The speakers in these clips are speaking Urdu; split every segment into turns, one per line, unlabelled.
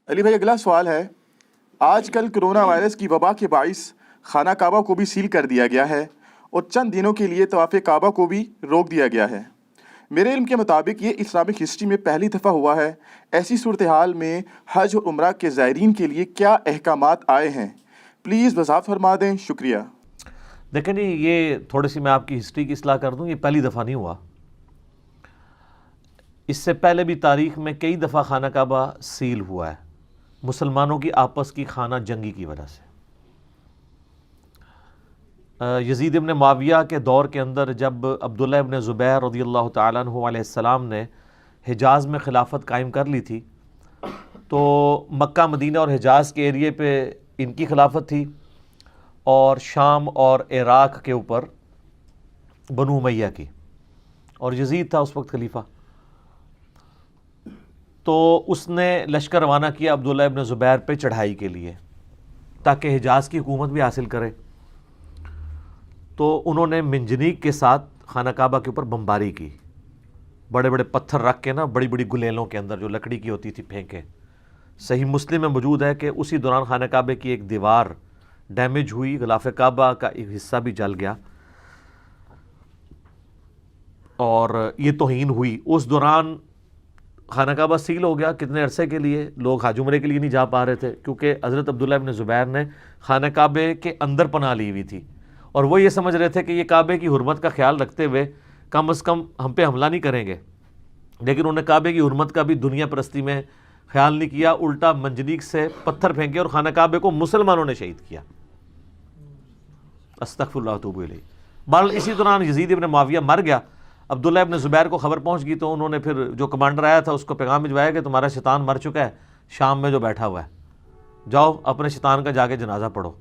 علی بھائی اگلا سوال ہے، آج کل کرونا وائرس کی وبا کے باعث خانہ کعبہ کو بھی سیل کر دیا گیا ہے اور چند دنوں کے لیے طواف کعبہ کو بھی روک دیا گیا ہے۔ میرے علم کے مطابق یہ اسلامک ہسٹری میں پہلی دفعہ ہوا ہے۔ ایسی صورتحال میں حج اور عمرہ کے زائرین کے لیے کیا احکامات آئے ہیں؟ پلیز وضاحت فرما دیں، شکریہ۔
دیکھیں جی، یہ تھوڑی سی میں آپ کی ہسٹری کی اصلاح کر دوں، یہ پہلی دفعہ نہیں ہوا۔ اس سے پہلے بھی تاریخ میں کئی دفعہ خانہ کعبہ سیل ہوا ہے مسلمانوں کی آپس کی خانہ جنگی کی وجہ سے۔ یزید ابن معاویہ کے دور کے اندر جب عبداللہ ابن زبیر رضی اللہ تعالیٰ عنہ علیہ السلام نے حجاز میں خلافت قائم کر لی تھی، تو مکہ مدینہ اور حجاز کے ایریے پہ ان کی خلافت تھی اور شام اور عراق کے اوپر بنو امیہ کی، اور یزید تھا اس وقت خلیفہ۔ تو اس نے لشکر روانہ کیا عبداللہ ابن زبیر پہ چڑھائی کے لیے تاکہ حجاز کی حکومت بھی حاصل کرے۔ تو انہوں نے منجنیق کے ساتھ خانہ کعبہ کے اوپر بمباری کی، بڑے بڑے پتھر رکھ کے نا، بڑی بڑی گلیلوں کے اندر جو لکڑی کی ہوتی تھی پھینکے۔ صحیح مسلم میں موجود ہے کہ اسی دوران خانہ کعبے کی ایک دیوار ڈیمیج ہوئی، غلاف کعبہ کا ایک حصہ بھی جل گیا اور یہ توہین ہوئی۔ اس دوران خانہ کعبہ سیل ہو گیا کتنے عرصے کے لیے، لوگ حج عمرے کے لیے نہیں جا پا رہے تھے کیونکہ حضرت عبداللہ ابن زبیر نے خانہ کعبے کے اندر پناہ لی ہوئی تھی، اور وہ یہ سمجھ رہے تھے کہ یہ کعبے کی حرمت کا خیال رکھتے ہوئے کم از کم ہم پہ حملہ نہیں کریں گے، لیکن انہوں نے کعبے کی حرمت کا بھی دنیا پرستی میں خیال نہیں کیا، الٹا منجنیق سے پتھر پھینکے اور خانہ کعبے کو مسلمانوں نے شہید کیا۔ استغفر اللہ واتوب الیہ۔ بہرحال اسی دوران یزید ابن معاویہ مر گیا۔ عبداللہ ابن زبیر کو خبر پہنچ گئی تو انہوں نے پھر جو کمانڈر آیا تھا اس کو پیغام بھجوایا کہ تمہارا شیطان مر چکا ہے شام میں جو بیٹھا ہوا ہے، جاؤ اپنے شیطان کا جا کے جنازہ پڑھو۔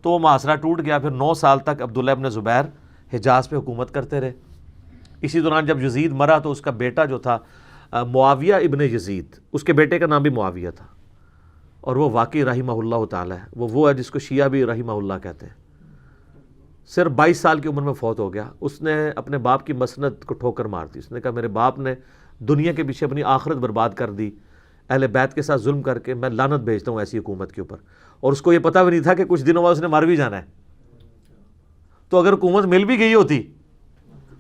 تو وہ محاصرہ ٹوٹ گیا۔ پھر 9 سال تک عبداللہ ابن زبیر حجاز پہ حکومت کرتے رہے۔ اسی دوران جب یزید مرا تو اس کا بیٹا جو تھا معاویہ ابن یزید، اس کے بیٹے کا نام بھی معاویہ تھا، اور وہ واقعی رحمہ اللہ تعالی ہے، وہ ہے جس کو شیعہ بھی رحمہ اللہ کہتے ہیں۔ صرف 22 سال کی عمر میں فوت ہو گیا۔ اس نے اپنے باپ کی مسند کو ٹھوکر مار دی۔ اس نے کہا میرے باپ نے دنیا کے پیچھے اپنی آخرت برباد کر دی اہل بیت کے ساتھ ظلم کر کے، میں لعنت بھیجتا ہوں ایسی حکومت کے اوپر۔ اور اس کو یہ پتہ بھی نہیں تھا کہ کچھ دنوں بعد اس نے مر بھی جانا ہے، تو اگر حکومت مل بھی گئی ہوتی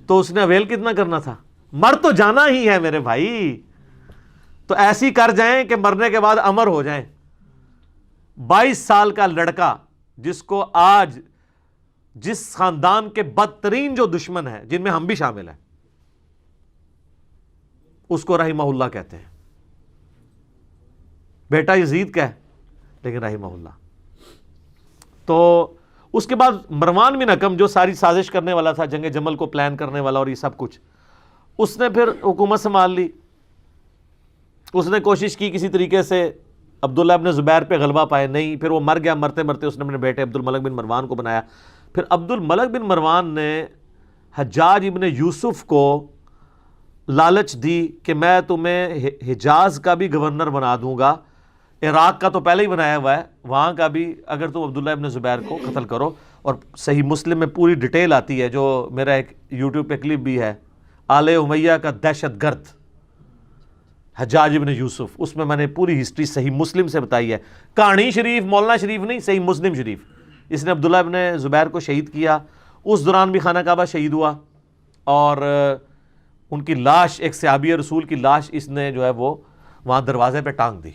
تو اس نے اویل کتنا کرنا تھا، مر تو جانا ہی ہے میرے بھائی، تو ایسی کر جائیں کہ مرنے کے بعد امر ہو جائیں۔ 22 سال کا لڑکا جس کو آج جس خاندان کے بدترین جو دشمن ہیں جن میں ہم بھی شامل ہیں اس کو رحمہ اللہ کہتے ہیں، بیٹا یزید کا ہے لیکن رحمہ اللہ۔ تو اس کے بعد مروان بن حکم جو ساری سازش کرنے والا تھا، جنگ جمل کو پلان کرنے والا اور یہ سب کچھ، اس نے پھر حکومت سنبھال لی۔ اس نے کوشش کی کسی طریقے سے عبداللہ ابن زبیر پہ غلبہ پائے، نہیں، پھر وہ مر گیا۔ مرتے مرتے اس نے اپنے بیٹے عبد الملک بن مروان کو بنایا۔ پھر عبد الملک بن مروان نے حجاج ابن یوسف کو لالچ دی کہ میں تمہیں حجاز کا بھی گورنر بنا دوں گا، عراق کا تو پہلے ہی بنایا ہوا ہے، وہاں کا بھی اگر تم عبداللہ ابن زبیر کو قتل کرو۔ اور صحیح مسلم میں پوری ڈیٹیل آتی ہے، جو میرا ایک یوٹیوب پہ کلپ بھی ہے، آل امیہ کا دہشت گرد حجاج ابن یوسف، اس میں میں نے پوری ہسٹری صحیح مسلم سے بتائی ہے، کہانی شریف مولانا شریف نہیں، صحیح مسلم شریف۔ اس نے عبداللہ ابن زبیر کو شہید کیا۔ اس دوران بھی خانہ کعبہ شہید ہوا، اور ان کی لاش، ایک صحابی رسول کی لاش اس نے جو ہے وہ وہاں دروازے پہ ٹانگ دی۔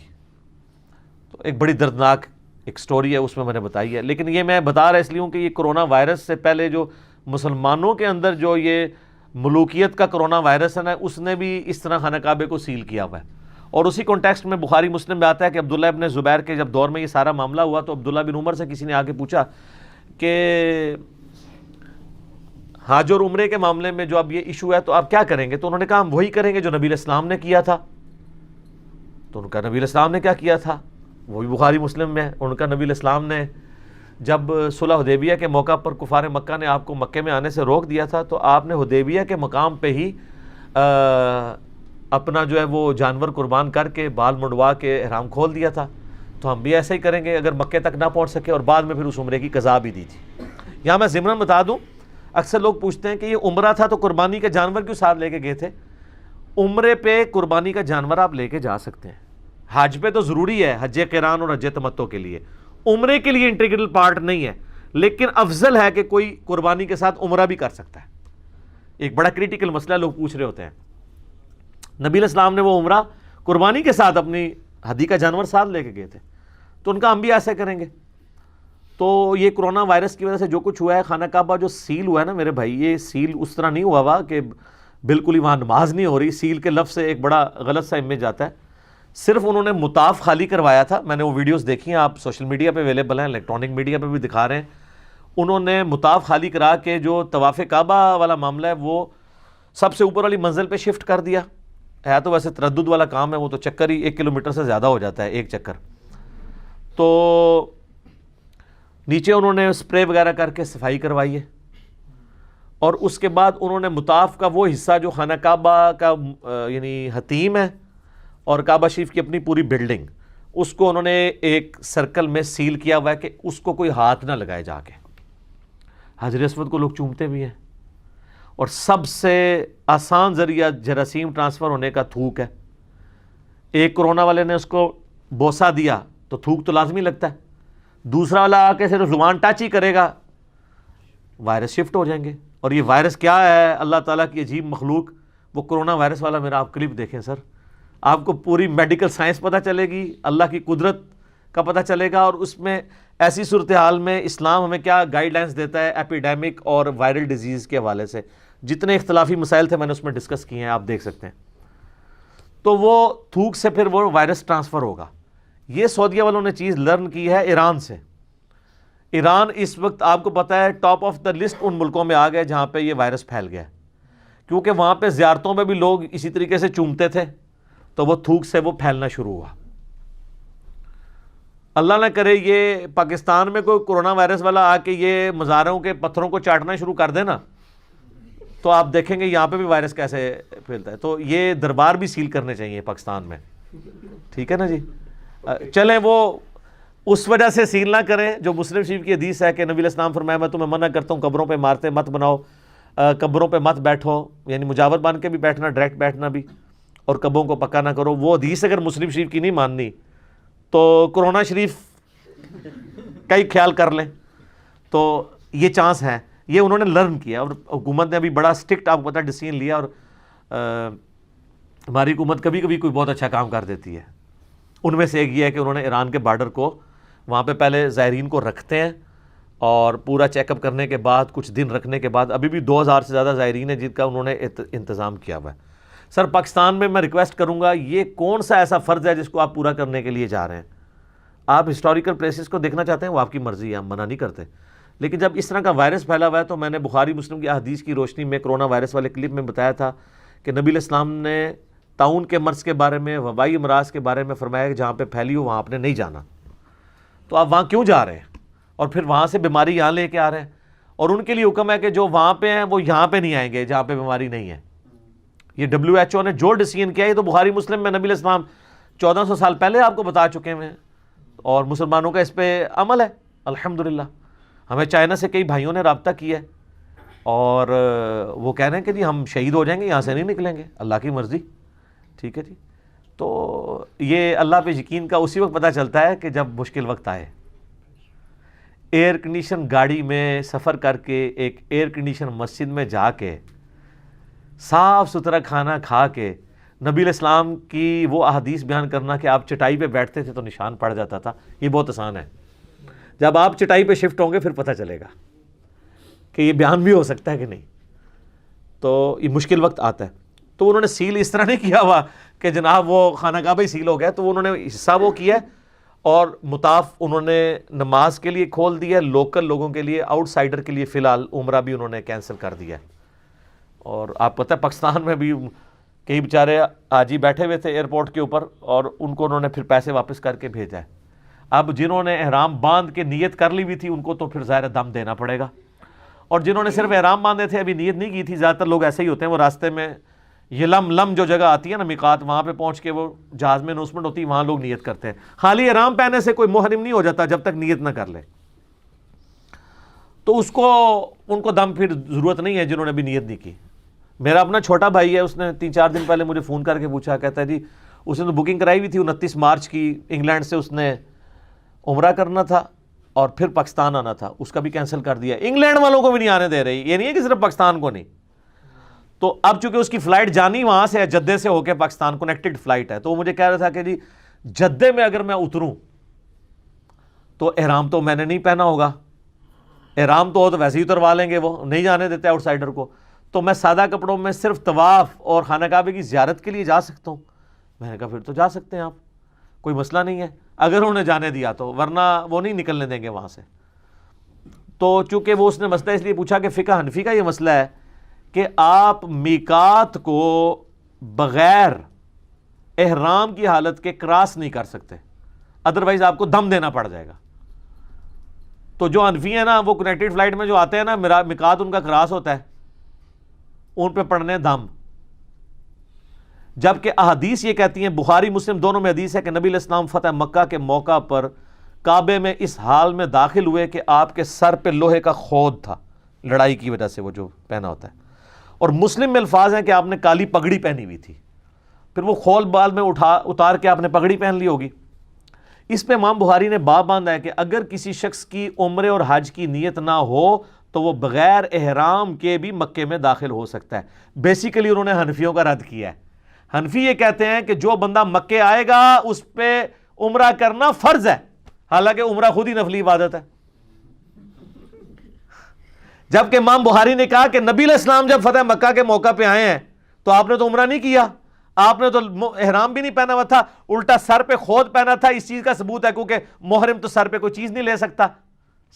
تو ایک بڑی دردناک ایک سٹوری ہے، اس میں نے بتائی ہے۔ لیکن یہ میں بتا رہا اس لیے ہوں کہ یہ کرونا وائرس سے پہلے جو مسلمانوں کے اندر جو یہ ملوکیت کا کرونا وائرس ہے نا، اس نے بھی اس طرح خانہ کعبے کو سیل کیا ہوا ہے۔ اور اسی کانٹیکسٹ میں بخاری مسلم میں آتا ہے کہ عبداللہ ابن زبیر کے جب دور میں یہ سارا معاملہ ہوا تو عبداللہ بن عمر سے کسی نے آ کے پوچھا کہ حج اور عمرے کے معاملے میں جو اب یہ ایشو ہے تو آپ کیا کریں گے؟ تو انہوں نے کہا ہم وہی کریں گے جو نبی علیہ السلام نے کیا تھا۔ تو ان کا نبی علیہ السلام نے کیا کیا تھا وہ بھی بخاری مسلم میں ہے۔ ان کا نبی علیہ السلام نے جب صلح حدیبیہ کے موقع پر کفار مکہ نے آپ کو مکے میں آنے سے روک دیا تھا، تو آپ نے حدیبیہ کے مقام پہ ہی اپنا جو ہے وہ جانور قربان کر کے بال منڈوا کے احرام کھول دیا تھا۔ تو ہم بھی ایسا ہی کریں گے اگر مکے تک نہ پہنچ سکے، اور بعد میں پھر اس عمرے کی قضا بھی دی تھی۔ یہاں میں ضمناً بتا دوں، اکثر لوگ پوچھتے ہیں کہ یہ عمرہ تھا تو قربانی کا جانور کیوں ساتھ لے کے گئے تھے؟ عمرے پہ قربانی کا جانور آپ لے کے جا سکتے ہیں، حج پہ تو ضروری ہے، حج قران اور حج تمتع کے لیے، عمرے کے لیے انٹیگرل پارٹ نہیں ہے، لیکن افضل ہے کہ کوئی قربانی کے ساتھ عمرہ بھی کر سکتا ہے۔ ایک بڑا کریٹیکل مسئلہ لوگ پوچھ رہے ہوتے ہیں، نبی علیہ السلام نے وہ عمرہ قربانی کے ساتھ اپنی ہدی کا جانور ساتھ لے کے گئے تھے، تو ان کا ہم بھی ایسے کریں گے۔ تو یہ کرونا وائرس کی وجہ سے جو کچھ ہوا ہے، خانہ کعبہ جو سیل ہوا ہے نا میرے بھائی، یہ سیل اس طرح نہیں ہوا ہوا کہ بالکل ہی وہاں نماز نہیں ہو رہی۔ سیل کے لفظ سے ایک بڑا غلط سا امیج آتا ہے، صرف انہوں نے مطاف خالی کروایا تھا۔ میں نے وہ ویڈیوز دیکھی ہیں، آپ سوشل میڈیا پہ اویلیبل ہیں، الیکٹرانک میڈیا پہ بھی دکھا رہے ہیں۔ انہوں نے مطاف خالی کرا کے جو طواف کعبہ والا معاملہ ہے وہ سب سے اوپر والی منزل پہ شفٹ کر دیا ہے۔ تو ویسے تردد والا کام ہے، وہ تو چکر ہی 1 کلومیٹر سے زیادہ ہو جاتا ہے ایک چکر۔ تو نیچے انہوں نے اسپرے وغیرہ کر کے صفائی کروائی ہے، اور اس کے بعد انہوں نے مطاف کا وہ حصہ جو خانہ کعبہ کا یعنی حتیم ہے اور کعبہ شریف کی اپنی پوری بلڈنگ، اس کو انہوں نے ایک سرکل میں سیل کیا ہوا ہے کہ اس کو کوئی ہاتھ نہ لگائے جا کے۔ حجر اسود کو لوگ چومتے بھی ہیں، اور سب سے آسان ذریعہ جراثیم ٹرانسفر ہونے کا تھوک ہے۔ ایک کرونا والے نے اس کو بوسہ دیا تو تھوک تو لازمی لگتا ہے، دوسرا والا آ کے صرف زبان ٹچ ہی کرے گا، وائرس شفٹ ہو جائیں گے۔ اور یہ وائرس کیا ہے، اللہ تعالیٰ کی عجیب مخلوق، وہ کرونا وائرس والا میرا آپ کلپ دیکھیں سر، آپ کو پوری میڈیکل سائنس پتہ چلے گی، اللہ کی قدرت کا پتہ چلے گا، اور اس میں ایسی صورتحال میں اسلام ہمیں کیا گائیڈ لائنس دیتا ہے ایپیڈیمک اور وائرل ڈیزیز کے حوالے سے۔ جتنے اختلافی مسائل تھے میں نے اس میں ڈسکس کیے ہیں، آپ دیکھ سکتے ہیں۔ تو وہ تھوک سے پھر وہ وائرس ٹرانسفر ہوگا۔ یہ سعودیہ والوں نے چیز لرن کی ہے ایران سے۔ ایران اس وقت آپ کو پتہ ہے ٹاپ آف دا لسٹ ان ملکوں میں آ گئے جہاں پہ یہ وائرس پھیل گیا ہے، کیونکہ وہاں پہ زیارتوں میں بھی لوگ اسی طریقے سے چومتے تھے، تو وہ تھوک سے وہ پھیلنا شروع ہوا۔ اللہ نہ کرے یہ پاکستان میں کوئی کرونا وائرس والا آ کے یہ مزاروں کے پتھروں کو چاٹنا شروع کر دے نا، تو آپ دیکھیں گے یہاں پہ بھی وائرس کیسے پھیلتا ہے۔ تو یہ دربار بھی سیل کرنے چاہیے پاکستان میں، ٹھیک ہے نا جی۔ چلیں وہ اس وجہ سے سیل نہ کریں جو مسلم شریف کی حدیث ہے کہ نبی علیہ السلام فرمایا میں تمہیں منع کرتا ہوں قبروں پہ عمارتیں مت بناؤ، قبروں پہ مت بیٹھو، یعنی مجاور بن کے بھی بیٹھنا، ڈائریکٹ بیٹھنا بھی، اور قبروں کو پکا نہ کرو۔ وہ حدیث اگر مسلم شریف کی نہیں ماننی تو کرونا شریف کا ہی خیال کر لیں۔ تو یہ چانس ہے، یہ انہوں نے لرن کیا، اور حکومت نے ابھی بڑا اسٹرکٹ آپ کو پتہ ڈیسیژن لیا، اور ہماری حکومت کبھی کبھی کوئی بہت اچھا کام کر دیتی ہے۔ ان میں سے ایک یہ ہے کہ انہوں نے ایران کے بارڈر کو وہاں پہ پہلے زائرین کو رکھتے ہیں، اور پورا چیک اپ کرنے کے بعد کچھ دن رکھنے کے بعد ابھی بھی 2000 سے زیادہ زائرین ہیں جن کا انہوں نے انتظام کیا ہوا ہے۔ سر پاکستان میں ریکویسٹ کروں گا، یہ کون سا ایسا فرض ہے جس کو آپ پورا کرنے کے لیے جا رہے ہیں؟ آپ ہسٹوریکل پلیسز کو دیکھنا چاہتے ہیں، وہ آپ کی مرضی ہے، ہم منع نہیں کرتے، لیکن جب اس طرح کا وائرس پھیلا ہوا ہے تو میں نے بخاری مسلم کی احادیث کی روشنی میں کرونا وائرس والے کلپ میں بتایا تھا کہ نبی علیہ السلام نے طاعون کے مرض کے بارے میں، وبائی امراض کے بارے میں فرمایا کہ جہاں پہ پھیلی ہو وہاں آپ نے نہیں جانا۔ تو آپ وہاں کیوں جا رہے ہیں، اور پھر وہاں سے بیماری یہاں لے کے آ رہے ہیں؟ اور ان کے لیے حکم ہے کہ جو وہاں پہ ہیں وہ یہاں پہ نہیں آئیں گے جہاں پہ بیماری نہیں ہے۔ یہ WHO نے جو ڈیسیژن کیا ہے، یہ تو بخاری مسلم میں نبی علیہ السلام 1400 سال پہلے آپ کو بتا چکے ہیں، اور مسلمانوں کا اس پہ عمل ہے الحمدللہ۔ ہمیں چائنا سے کئی بھائیوں نے رابطہ کیا ہے، اور وہ کہہ رہے ہیں کہ جی ہم شہید ہو جائیں گے، یہاں سے نہیں نکلیں گے، اللہ کی مرضی، ٹھیک ہے جی۔ تو یہ اللہ پہ یقین کا اسی وقت پتہ چلتا ہے کہ جب مشکل وقت آئے۔ ایئر کنڈیشن گاڑی میں سفر کر کے، ایک ایئر کنڈیشن مسجد میں جا کے، صاف ستھرا کھانا کھا کے، نبی علیہ السلام کی وہ احادیث بیان کرنا کہ آپ چٹائی پہ بیٹھتے تھے تو نشان پڑ جاتا تھا، یہ بہت آسان ہے۔ جب آپ چٹائی پہ شفٹ ہوں گے پھر پتہ چلے گا کہ یہ بیان بھی ہو سکتا ہے کہ نہیں۔ تو یہ مشکل وقت آتا ہے۔ تو انہوں نے سیل اس طرح نہیں کیا ہوا کہ جناب وہ خانہ کعبہ ہی سیل ہو گیا، تو انہوں نے حصہ وہ کیا ہے، اور مطاف انہوں نے نماز کے لیے کھول دیا، لوکل لوگوں کے لیے، آؤٹ سائڈر کے لیے فی الحال عمرہ بھی انہوں نے کینسل کر دیا ہے۔ اور آپ پتہ ہے پاکستان میں بھی کئی بیچارے آج ہی بیٹھے ہوئے تھے ایئرپورٹ کے اوپر، اور ان کو انہوں نے پھر پیسے واپس کر کے بھیجا ہے۔ اب جنہوں نے احرام باندھ کے نیت کر لی ہوئی تھی ان کو تو پھر ظاہر دم دینا پڑے گا، اور جنہوں نے صرف احرام باندھے تھے ابھی نیت نہیں کی تھی، زیادہ تر لوگ ایسے ہی ہوتے ہیں، وہ راستے میں یہ لم جو جگہ آتی ہے نا میقات، وہاں پہ پہنچ کے وہ جہاز میں اناؤنسمنٹ ہوتی ہے، وہاں لوگ نیت کرتے ہیں۔ خالی احرام پہنے سے کوئی محرم نہیں ہو جاتا جب تک نیت نہ کر لے، تو اس کو ان کو دم پھر ضرورت نہیں ہے جنہوں نے بھی نیت نہیں کی۔ میرا اپنا چھوٹا بھائی ہے، اس نے 3-4 دن پہلے مجھے فون کر کے پوچھا، کہتا ہے جی اس نے تو بکنگ کرائی ہوئی تھی 29 مارچ کی، انگلینڈ سے اس نے عمرہ کرنا تھا اور پھر پاکستان آنا تھا، اس کا بھی کینسل کر دیا. انگلینڈ والوں کو بھی نہیں آنے دے رہی، یہ نہیں ہے کہ صرف پاکستان کو نہیں. تو اب چونکہ اس کی فلائٹ جانی وہاں سے ہے، جدے سے ہو کے پاکستان کنیکٹڈ فلائٹ ہے، تو وہ مجھے کہہ رہا تھا کہ جی جدے میں اگر میں اتروں تو احرام تو میں نے نہیں پہنا ہوگا، احرام تو ویسے ہی اتروا لیں گے، وہ نہیں جانے دیتے آؤٹ سائڈر کو، تو میں سادہ کپڑوں میں صرف طواف اور خانہ کعبے کی زیارت کے لیے جا سکتا ہوں. میں نے کہا پھر تو جا سکتے ہیں آپ، کوئی مسئلہ نہیں ہے اگر انہوں نے جانے دیا تو، ورنہ وہ نہیں نکلنے دیں گے وہاں سے. تو چونکہ وہ اس نے مسئلہ اس لیے پوچھا کہ فقہ حنفی کا یہ مسئلہ ہے کہ آپ میقات کو بغیر احرام کی حالت کے کراس نہیں کر سکتے، ادروائز آپ کو دم دینا پڑ جائے گا. تو جو حنفی ہیں نا وہ کنیکٹڈ فلائٹ میں جو آتے ہیں نا، میقات ان کا کراس ہوتا ہے، ان پہ پڑھنے دم. جبکہ احادیث یہ کہتی ہیں، بخاری مسلم دونوں میں حدیث ہے کہ نبی علیہ السلام فتح مکہ کے موقع پر کعبے میں اس حال میں داخل ہوئے کہ آپ کے سر پہ لوہے کا خود تھا، لڑائی کی وجہ سے وہ جو پہنا ہوتا ہے. اور مسلم میں الفاظ ہیں کہ آپ نے کالی پگڑی پہنی ہوئی تھی، پھر وہ خول بال میں اتار کے آپ نے پگڑی پہن لی ہوگی. اس پہ امام بخاری نے باب باندھا ہے کہ اگر کسی شخص کی عمرے اور حج کی نیت نہ ہو تو وہ بغیر احرام کے بھی مکے میں داخل ہو سکتا ہے. بیسیکلی انہوں نے حنفیوں کا رد کیا ہے. حنفی یہ کہتے ہیں کہ جو بندہ مکے آئے گا اس پہ عمرہ کرنا فرض ہے، حالانکہ عمرہ خود ہی نفلی عبادت ہے. جبکہ امام بخاری نے کہا کہ نبی علیہ السلام جب فتح مکہ کے موقع پہ آئے ہیں تو آپ نے تو عمرہ نہیں کیا، آپ نے تو احرام بھی نہیں پہنا ہوا تھا، الٹا سر پہ خود پہنا تھا. اس چیز کا ثبوت ہے کیونکہ محرم تو سر پہ کوئی چیز نہیں لے سکتا،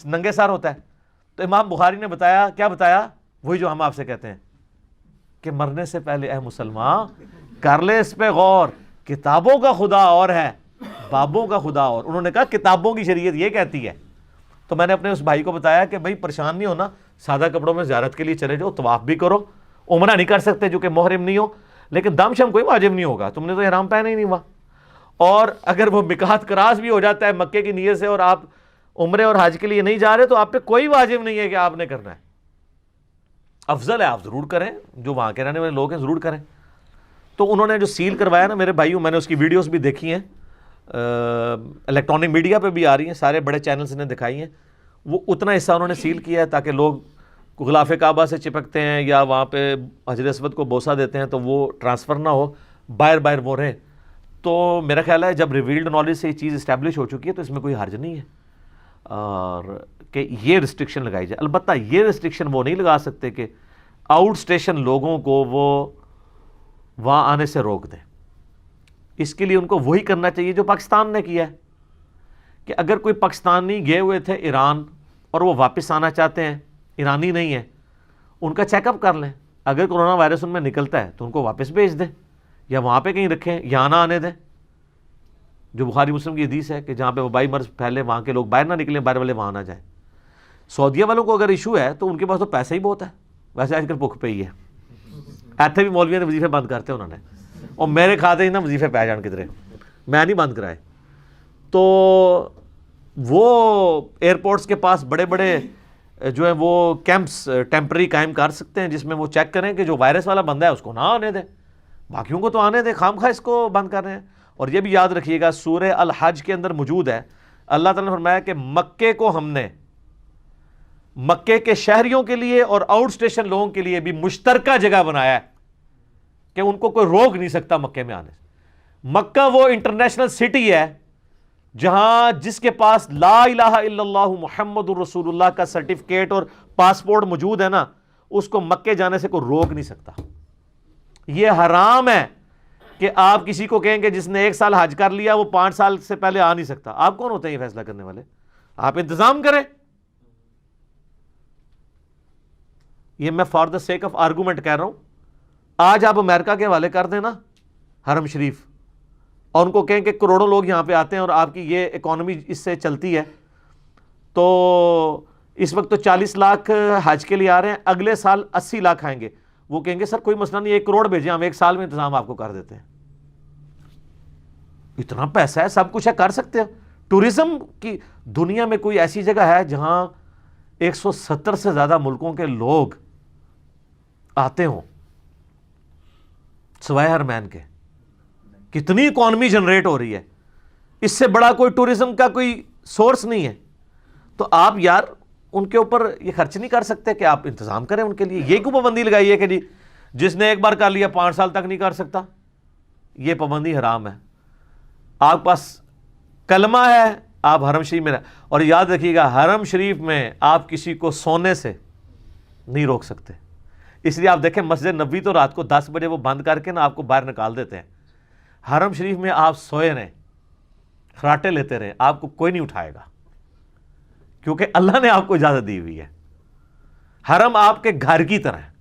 ننگے سر ہوتا ہے. تو امام بخاری نے بتایا، کیا بتایا؟ وہی جو ہم آپ سے کہتے ہیں کہ مرنے سے پہلے اے مسلمان کر لے اس پہ غور، کتابوں کا خدا اور ہے بابوں کا خدا اور. انہوں نے کہا کتابوں کی شریعت یہ کہتی ہے. تو میں نے اپنے اس بھائی کو بتایا کہ بھائی پریشان نہیں ہونا، سادہ کپڑوں میں زیارت کے لیے چلے جاؤ، طواف بھی کرو، عمرہ نہیں کر سکتے جو کہ محرم نہیں ہو، لیکن دم شم کوئی واجب نہیں ہوگا، تم نے تو احرام پہنا ہی نہیں ہوا. اور اگر وہ میقات کراس بھی ہو جاتا ہے مکے کی نیت سے اور آپ عمرے اور حج کے لیے نہیں جا رہے تو آپ پہ کوئی واجب نہیں ہے کہ آپ نے کرنا ہے. افضل ہے آپ ضرور کریں، جو وہاں کے رہنے والے لوگ ہیں ضرور کریں. تو انہوں نے جو سیل کروایا نا میرے بھائیوں، میں نے اس کی ویڈیوز بھی دیکھی ہیں، الیکٹرانک میڈیا پہ بھی آ رہی ہیں، سارے بڑے چینلز نے دکھائی ہیں. وہ اتنا حصہ انہوں نے سیل کیا ہے تاکہ لوگ غلاف کعبہ سے چپکتے ہیں یا وہاں پہ حجر اسود کو بوسہ دیتے ہیں تو وہ ٹرانسفر نہ ہو، باہر وہ رہیں. تو میرا خیال ہے جب ریویلڈ نالج سے یہ چیز اسٹیبلش ہو چکی ہے تو اس میں کوئی حرج نہیں ہے اور کہ یہ ریسٹرکشن لگائی جائے. البتہ یہ ریسٹرکشن وہ نہیں لگا سکتے کہ آؤٹ اسٹیشن لوگوں کو وہ وہاں آنے سے روک دیں. اس کے لیے ان کو وہی کرنا چاہیے جو پاکستان نے کیا ہے کہ اگر کوئی پاکستانی گئے ہوئے تھے ایران اور وہ واپس آنا چاہتے ہیں، ایرانی نہیں ہے، ان کا چیک اپ کر لیں. اگر کرونا وائرس ان میں نکلتا ہے تو ان کو واپس بھیج دیں یا وہاں پہ کہیں رکھیں، یہاں نہ آنے دیں. جو بخاری مسلم کی حدیث ہے کہ جہاں پہ وبائی مرض پھیلے وہاں کے لوگ باہر نہ نکلیں، باہر والے وہاں نہ جائیں. سعودیہ والوں کو اگر ایشو ہے تو ان کے پاس تو پیسہ ہی بہت ہے، ویسے آج کل بھوک پہ ہی ہے. ایتھے بھی مولویوں نے وظیفے بند کرتے انہوں نے، اور میرے کھاتے ہی نا وظیفے پہ جان کدھرے، میں نہیں بند کرائے. تو وہ ایئرپورٹس کے پاس بڑے بڑے جو ہیں وہ کیمپس ٹیمپرری قائم کر سکتے ہیں جس میں وہ چیک کریں کہ جو وائرس والا بندہ ہے اس کو نہ آنے دیں، باقیوں کو تو آنے دیں، خام خواہ اس کو بند کر رہے ہیں. اور یہ بھی یاد رکھیے گا سورہ الحج کے اندر موجود ہے، اللہ تعالیٰ نے فرمایا کہ مکے کو ہم نے مکے کے شہریوں کے لیے اور آؤٹ اسٹیشن لوگوں کے لیے بھی مشترکہ جگہ بنایا ہے کہ ان کو کوئی روک نہیں سکتا مکے میں آنے سے. مکہ وہ انٹرنیشنل سٹی ہے جہاں جس کے پاس لا الہ الا اللہ محمد الرسول اللہ کا سرٹیفکیٹ اور پاسپورٹ موجود ہے نا، اس کو مکے جانے سے کوئی روک نہیں سکتا. یہ حرام ہے کہ آپ کسی کو کہیں کہ جس نے 1 سال حج کر لیا وہ 5 سال سے پہلے آ نہیں سکتا. آپ کون ہوتے ہیں یہ فیصلہ کرنے والے؟ آپ انتظام کریں. یہ میں for the sake of argument کہہ رہا ہوں. آج آپ امریکہ کے حوالے کر دیں نا حرم شریف، اور ان کو کہیں کہ کروڑوں لوگ یہاں پہ آتے ہیں اور آپ کی یہ اکانومی اس سے چلتی ہے، تو اس وقت تو 40 لاکھ حج کے لیے آ رہے ہیں، اگلے سال 80 لاکھ آئیں گے. وہ کہیں گے سر کوئی مسئلہ نہیں، 1 کروڑ بھیجیں، ہم 1 سال میں انتظام آپ کو کر دیتے ہیں. اتنا پیسہ ہے، سب کچھ ہے، کر سکتے ہیں. ٹورزم کی دنیا میں کوئی ایسی جگہ ہے جہاں 170 سے زیادہ ملکوں کے لوگ آتے ہوں سوائے حرمین کے؟ کتنی اکانومی جنریٹ ہو رہی ہے, اس سے بڑا کوئی ٹورزم کا کوئی سورس نہیں ہے. تو آپ یار ان کے اوپر یہ خرچ نہیں کر سکتے کہ آپ انتظام کریں ان کے لیے؟ یہ کیوں پابندی لگائی ہے کہ جی جس نے ایک بار کر لیا 5 سال تک نہیں کر سکتا؟ یہ پابندی حرام ہے. آپ پاس کلمہ ہے, آپ حرم شریف میں اور یاد رکھیے گا حرم شریف میں آپ کسی کو سونے سے نہیں روک سکتے. اس لیے آپ دیکھیں مسجد نبوی تو رات کو 10 بجے وہ بند کر کے نا آپ کو باہر نکال دیتے ہیں. حرم شریف میں آپ سوئے رہیں, خراٹے لیتے رہیں, آپ کو کوئی نہیں اٹھائے گا, کیونکہ اللہ نے آپ کو اجازت دی ہوئی ہے. حرم آپ کے گھر کی طرح ہے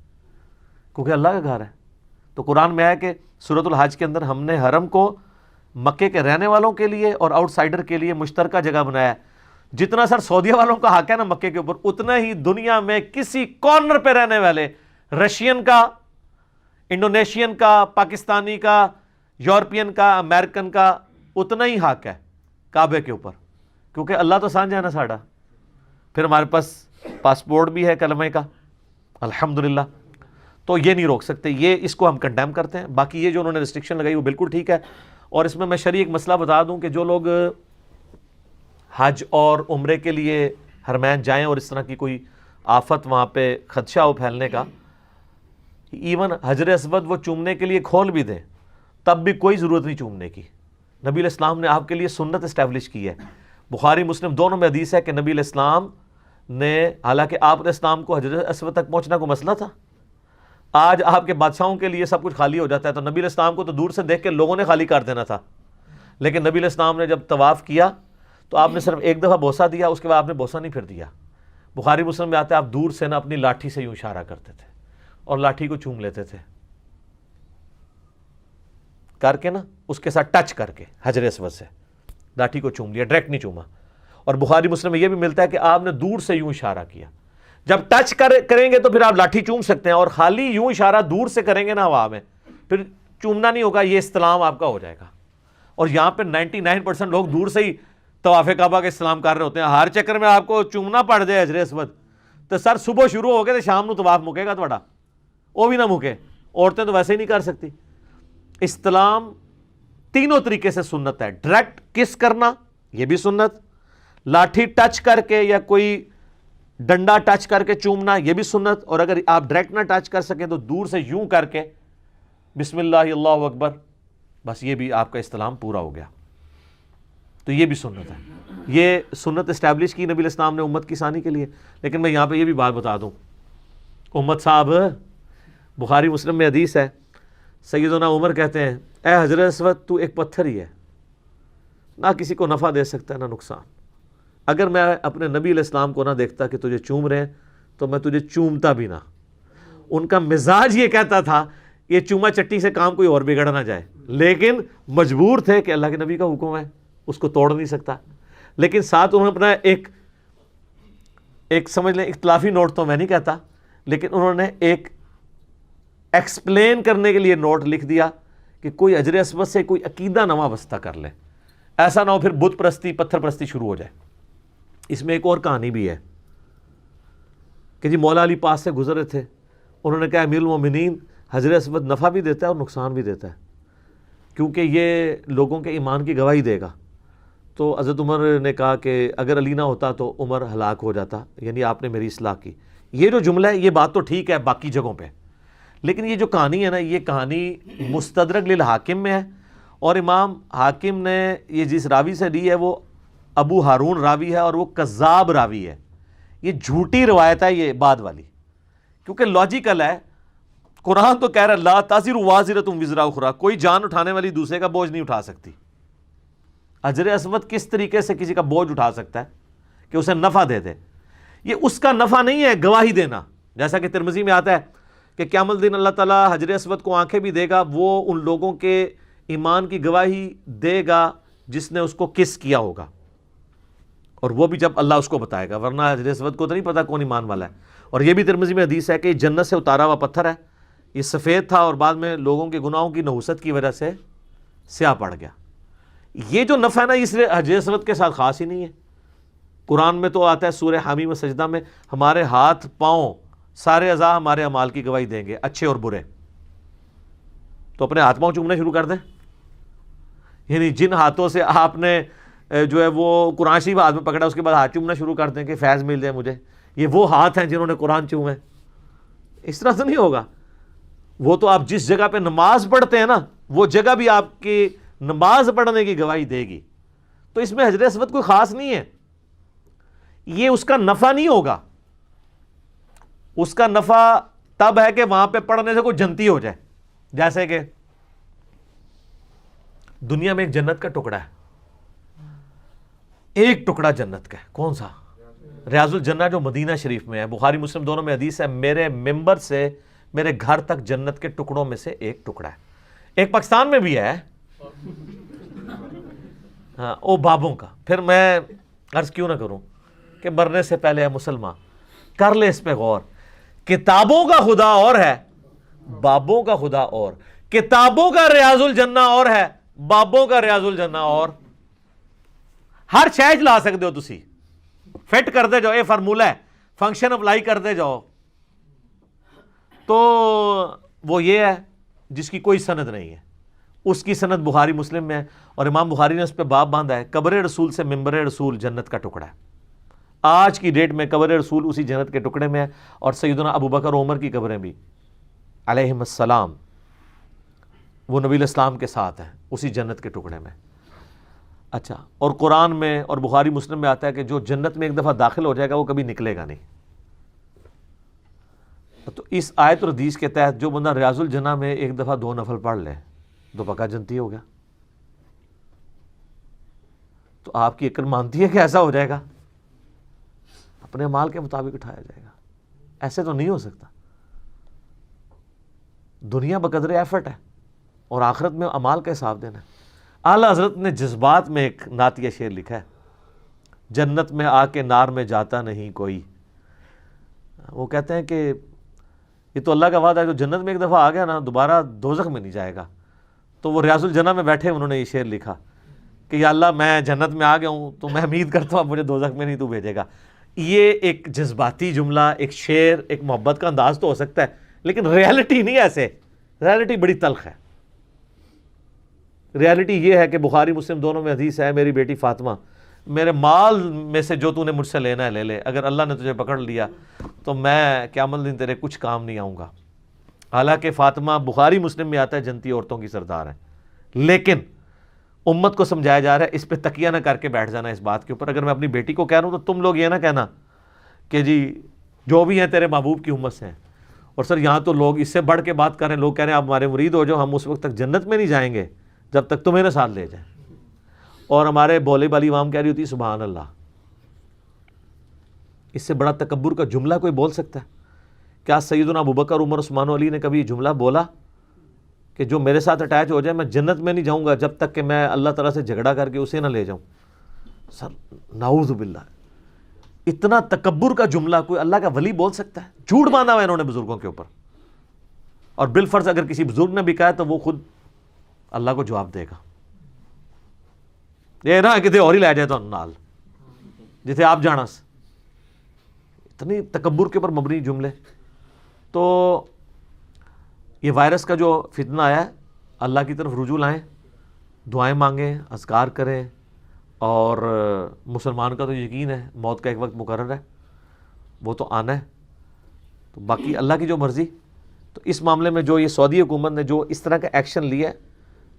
کیونکہ اللہ کا گھر ہے. تو قرآن میں ہے کہ سورۃ الحج کے اندر ہم نے حرم کو مکے کے رہنے والوں کے لیے اور آؤٹ سائڈر کے لیے مشترکہ جگہ بنایا ہے. جتنا سر سعودیہ والوں کا حق ہے نا مکے کے اوپر, اتنا ہی دنیا میں کسی کارنر پہ رہنے والے رشین کا, انڈونیشین کا, پاکستانی کا, یورپین کا, امریکن کا اتنا ہی حق ہے کعبے کے اوپر, کیونکہ اللہ تو سانجھا ہے نا ساڑا. پھر ہمارے پاس پاسپورٹ بھی ہے کلمے کا الحمدللہ. تو یہ نہیں روک سکتے, یہ اس کو ہم کنڈیم کرتے ہیں. باقی یہ جو انہوں نے ریسٹرکشن لگائی وہ بالکل ٹھیک ہے. اور اس میں میں شرعی ایک مسئلہ بتا دوں کہ جو لوگ حج اور عمرے کے لیے حرمین جائیں اور اس طرح کی کوئی آفت وہاں پہ خدشہ ہو پھیلنے کا, ایون حجر اسود وہ چومنے کے لیے کھول بھی دیں تب بھی کوئی ضرورت نہیں چومنے کی. نبی علیہ السلام نے آپ کے لیے سنت اسٹیبلش کی ہے. بخاری مسلم دونوں میں حدیث ہے کہ نبی علیہ السلام نے, حالانکہ آپ علیہ السلام کو حجر اسود تک پہنچنا کوئی مسئلہ تھا؟ آج آپ کے بادشاہوں کے لیے سب کچھ خالی ہو جاتا ہے, تو نبی علیہ السلام کو تو دور سے دیکھ کے لوگوں نے خالی کر دینا تھا. لیکن نبی علیہ السلام نے جب طواف کیا تو آپ نے صرف ایک دفعہ بوسہ دیا, اس کے بعد آپ نے بوسہ نہیں پھر دیا. بخاری مسلم میں آتا ہے آپ دور سے نا اپنی لاٹھی سے یوں اشارہ کرتے تھے اور لاٹھی کو چوم لیتے تھے, کر کے نا اس کے ساتھ ٹچ کر کے حجر اسود سے لاٹھی کو چوم لیا, ڈائریکٹ نہیں چوما. اور بخاری مسلم میں یہ بھی ملتا ہے کہ آپ نے دور سے یوں اشارہ کیا. جب ٹچ کریں گے تو پھر آپ لاٹھی چوم سکتے ہیں, اور خالی یوں اشارہ دور سے کریں گے نا ہوا میں, پھر چومنا نہیں ہوگا, یہ استلام آپ کا ہو جائے گا. اور یہاں پہ 99% لوگ دور سے ہی طواف کعبہ کا استلام کر رہے ہوتے ہیں. ہر چکر میں آپ کو چومنا پڑ جائے حجر اسود تو سر صبح شروع ہو گئے تو شام کو طواف مکے گا تھوڑا, وہ بھی نہ مکے. عورتیں تو ویسے ہی نہیں کر سکتی. استلام تینوں طریقے سے سنت ہے. ڈائریکٹ کس کرنا یہ بھی سنت, لاٹھی ٹچ کر کے یا کوئی ڈنڈا ٹچ کر کے چومنا یہ بھی سنت, اور اگر آپ ڈائریکٹ نہ ٹچ کر سکیں تو دور سے یوں کر کے بسم اللہ اللہ اکبر, بس یہ بھی آپ کا استلام پورا ہو گیا. تو یہ بھی سنت ہے. یہ سنت اسٹیبلش کی نبی علیہ السلام نے امت کی ثانی کے لیے. لیکن میں یہاں پہ یہ بھی بات بتا دوں, امت صاحب, بخاری مسلم میں حدیث ہے, سیدنا عمر کہتے ہیں اے حجر اسود تو ایک پتھر ہی ہے, نہ کسی کو نفع دے سکتا ہے نہ نقصان. اگر میں اپنے نبی علیہ السلام کو نہ دیکھتا کہ تجھے چوم رہے ہیں تو میں تجھے چومتا بھی نہ. ان کا مزاج یہ کہتا تھا یہ چوما چٹی سے کام کوئی اور بگڑ نہ جائے, لیکن مجبور تھے کہ اللہ کے نبی کا حکم ہے, اس کو توڑ نہیں سکتا. لیکن ساتھ انہوں نے اپنا ایک سمجھ لیں اختلافی نوٹ تو میں نہیں کہتا, لیکن انہوں نے ایک ایکسپلین کرنے کے لیے نوٹ لکھ دیا کہ کوئی حجر اسود سے کوئی عقیدہ نواں بستہ کر لے, ایسا نہ ہو پھر بت پرستی پتھر پرستی شروع ہو جائے. اس میں ایک اور کہانی بھی ہے کہ جی مولا علی پاس سے گزرے تھے, انہوں نے کہا امیر المومنین حجر اسود نفع بھی دیتا ہے اور نقصان بھی دیتا ہے, کیونکہ یہ لوگوں کے ایمان کی گواہی دے گا. تو حضرت عمر نے کہا کہ اگر علی نہ ہوتا تو عمر ہلاک ہو جاتا, یعنی آپ نے میری اصلاح کی. یہ جو جملہ ہے یہ بات تو ٹھیک ہے باقی جگہوں پہ, لیکن یہ جو کہانی ہے نا یہ کہانی مستدرک للحاکم میں ہے, اور امام حاکم نے یہ جس راوی سے لی ہے وہ ابو ہارون راوی ہے, اور وہ کذاب راوی ہے. یہ جھوٹی روایت ہے یہ بعد والی, کیونکہ لاجیکل ہے. قرآن تو کہہ رہا ہے لا تزر وازرۃ وزر اخری, کوئی جان اٹھانے والی دوسرے کا بوجھ نہیں اٹھا سکتی. حجر اسود کس طریقے سے کسی کا بوجھ اٹھا سکتا ہے کہ اسے نفع دے دے؟ یہ اس کا نفع نہیں ہے گواہی دینا, جیسا کہ ترمذی میں آتا ہے کہ قیامت الدین اللہ تعالیٰ حجر اسود کو آنکھیں بھی دے گا, وہ ان لوگوں کے ایمان کی گواہی دے گا جس نے اس کو کس کیا ہوگا, اور وہ بھی جب اللہ اس کو بتائے گا, ورنہ حجر اسود کو تو نہیں پتا کون ایمان والا ہے. اور یہ بھی ترمذی میں حدیث ہے کہ یہ جنت سے اتارا ہوا پتھر ہے, یہ سفید تھا اور بعد میں لوگوں کے گناہوں کی نحوست کی وجہ سے سیاہ پڑ گیا. یہ جو نفع ہے نا اس لیے حجر اسود کے ساتھ خاص ہی نہیں ہے. قرآن میں تو آتا ہے سورہ حامیم و سجدہ میں ہمارے ہاتھ پاؤں سارے اعضاء ہمارے اعمال کی گواہی دیں گے, اچھے اور برے. تو اپنے ہاتھ پاؤں چومنا شروع کر دیں, یعنی جن ہاتھوں سے آپ نے جو ہے وہ قرآن شریف ہاتھ میں پکڑا، اس کے بعد ہاتھ چومنا شروع کر دیں کہ فیض مل جائے مجھے، یہ وہ ہاتھ ہیں جنہوں نے قرآن چومے، اس طرح سے نہیں ہوگا۔ وہ تو آپ جس جگہ پہ نماز پڑھتے ہیں نا، وہ جگہ بھی آپ کی نماز پڑھنے کی گواہی دے گی۔ تو اس میں حجر اسود کوئی خاص نہیں ہے، یہ اس کا نفع نہیں ہوگا، اس کا نفع تب ہے کہ وہاں پہ پڑھنے سے کوئی جنتی ہو جائے۔ جیسے کہ دنیا میں ایک جنت کا ٹکڑا ہے، ایک ٹکڑا جنت کا ہے، کون سا؟ ریاض الجنہ جو مدینہ شریف میں ہے، بخاری مسلم دونوں میں حدیث ہے، میرے ممبر سے میرے گھر تک جنت کے ٹکڑوں میں سے ایک ٹکڑا ہے۔ ایک پاکستان میں بھی ہے، ہاں، او بابوں کا۔ پھر میں عرض کیوں نہ کروں کہ مرنے سے پہلے ہے مسلمان، کر لے اس پہ غور۔ کتابوں کا خدا اور ہے، بابوں کا خدا اور۔ کتابوں کا ریاض الجنہ اور ہے، بابوں کا ریاض الجنہ اور۔ ہر شے لا سکتے ہو تسی، فٹ کرتے جاؤ، یہ فارمولہ ہے، فنکشن اپلائی کرتے جاؤ۔ تو وہ یہ ہے جس کی کوئی سند نہیں ہے، اس کی سند بخاری مسلم میں ہے، اور امام بخاری نے اس پہ باب باندھا ہے، قبر رسول سے ممبر رسول جنت کا ٹکڑا ہے۔ آج کی ڈیٹ میں قبر رسول اسی جنت کے ٹکڑے میں ہے، اور سیدنا ابو بکر و عمر کی قبریں بھی علیہم السلام وہ نبی الاسلام کے ساتھ ہیں اسی جنت کے ٹکڑے میں۔ اچھا، اور قرآن میں اور بخاری مسلم میں آتا ہے کہ جو جنت میں ایک دفعہ داخل ہو جائے گا وہ کبھی نکلے گا نہیں۔ تو اس آیت اور حدیث کے تحت جو بندہ ریاض الجنہ میں ایک دفعہ 2 نفل پڑھ لے تو پکا جنتی ہو گیا۔ تو آپ کی عقل مانتی ہے کہ ایسا ہو جائے گا؟ اپنے مال کے مطابق اٹھایا جائے گا، ایسے تو نہیں ہو سکتا۔ دنیا بقدر ایفرٹ ہے اور آخرت میں اعمال کا حساب دینا ہے۔ اعلیٰ حضرت نے جذبات میں ایک نعتیہ شعر لکھا ہے، جنت میں آ کے نار میں جاتا نہیں کوئی۔ وہ کہتے ہیں کہ یہ تو اللہ کا وعدہ ہے، جو جنت میں ایک دفعہ آ گیا نا دوبارہ دوزخ میں نہیں جائے گا۔ تو وہ ریاض الجنہ میں بیٹھے انہوں نے یہ شعر لکھا کہ یا اللہ میں جنت میں آ گیا ہوں تو میں امید کرتا ہوں اب مجھے دوزخ میں نہیں تو بھیجے گا۔ یہ ایک جذباتی جملہ، ایک شعر، ایک محبت کا انداز تو ہو سکتا ہے، لیکن ریالٹی نہیں ایسے، ریالٹی بڑی تلخ ہے۔ ریالٹی یہ ہے کہ بخاری مسلم دونوں میں حدیث ہے، میری بیٹی فاطمہ میرے مال میں سے جو تو نے مجھ سے لینا ہے لے لے، اگر اللہ نے تجھے پکڑ لیا تو میں قیامت دن تیرے کچھ کام نہیں آؤں گا۔ حالانکہ فاطمہ بخاری مسلم میں آتا ہے جنتی عورتوں کی سردار ہے، لیکن امت کو سمجھایا جا رہا ہے اس پہ تکیہ نہ کر کے بیٹھ جانا اس بات کے اوپر۔ اگر میں اپنی بیٹی کو کہہ رہا ہوں تو تم لوگ یہ نہ کہنا کہ جی جو بھی ہیں تیرے محبوب کی امت سے ہیں۔ اور سر یہاں تو لوگ اس سے بڑھ کے بات کر رہے ہیں، لوگ کہہ رہے ہیں آپ ہمارے مرید ہو جاؤ، ہم اس وقت تک جنت میں نہیں جائیں گے جب تک تمہیں نہ ساتھ لے جائیں۔ اور ہمارے بولے والی عوام کہہ رہی ہوتی سبحان اللہ۔ اس سے بڑا تکبر کا جملہ کوئی بول سکتا ہے؟ کیا سیدنا ابوبکر، عمر، عثمان و علی نے کبھی یہ جملہ بولا کہ جو میرے ساتھ اٹیچ ہو جائے میں جنت میں نہیں جاؤں گا جب تک کہ میں اللہ تعالیٰ سے جھگڑا کر کے اسے نہ لے جاؤں؟ سر نعوذ باللہ، اتنا تکبر کا جملہ کوئی اللہ کا ولی بول سکتا ہے؟ جھوٹ باندھا ہوا انہوں نے بزرگوں کے اوپر، اور بالفرض اگر کسی بزرگ نے بھی کہا ہے تو وہ خود اللہ کو جواب دے گا۔ یہ نہ کتے اور ہی لے جائے تو نال جتنے آپ جانا سے، اتنی تکبر کے اوپر مبنی جملے۔ تو یہ وائرس کا جو فتنہ آیا ہے، اللہ کی طرف رجوع لائیں، دعائیں مانگیں، اذکار کریں، اور مسلمان کا تو یقین ہے موت کا ایک وقت مقرر ہے، وہ تو آنا ہے۔ تو باقی اللہ کی جو مرضی۔ تو اس معاملے میں جو یہ سعودی حکومت نے جو اس طرح کا ایکشن لیا ہے،